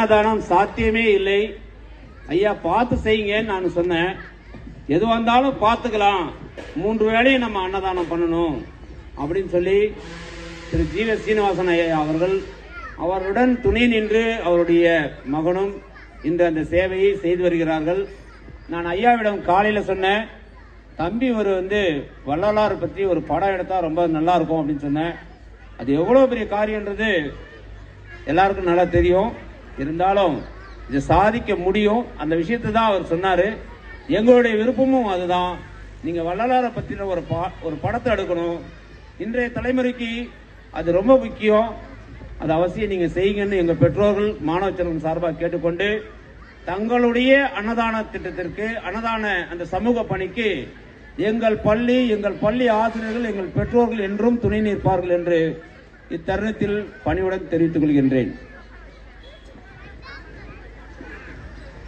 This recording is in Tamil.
அன்னதானம் சாத்தியமே இல்லை. ஐயா பார்த்து செய்யுங்கன்னு நான் சொன்னேன். எது வந்தாலும் பார்த்துக்கலாம், 3 வேளையும் நம்ம அன்னதானம் பண்ணணும் அப்படின்னு சொல்லி திரு ஜீவ சீனிவாசன் ஐயா அவர்கள் அவருடன் துணை நின்று அவருடைய மகனும் இன்று அந்த சேவையை செய்து வருகிறார்கள். நான் ஐயாவிடம் காலையில் சொன்னேன், தம்பி ஒரு வள்ளலார் பற்றி ஒரு படம் எடுத்தா ரொம்ப நல்லா இருக்கும் அப்படின்னு சொன்னேன். அது எவ்வளவு பெரிய காரியம்ன்றது எல்லாருக்கும் நல்லா தெரியும். இருந்தாலும் இதை சாதிக்க முடியும், அந்த விஷயத்தை தான் அவர் சொன்னாரு. எங்களுடைய விருப்பமும் அதுதான். நீங்க வள்ளலாரை பற்றின ஒரு படத்தை எடுக்கணும். இன்றைய தலைமுறைக்கு அது ரொம்ப முக்கியம். அது அவசியம் நீங்க செய்யுங்கன்னு எங்க பெற்றோர்கள் மாணவ செல்வம் சார்பாக கேட்டுக்கொண்டு, தங்களுடைய அன்னதான திட்டத்திற்கு, அன்னதான அந்த சமூக பணிக்கு எங்கள் பள்ளி ஆசிரியர்கள், எங்கள் பெற்றோர்கள் என்றும் துணை நிற்பார்கள் என்று இத்தருணத்தில் பணிவுடன் தெரிவித்துக் கொள்கின்றேன்.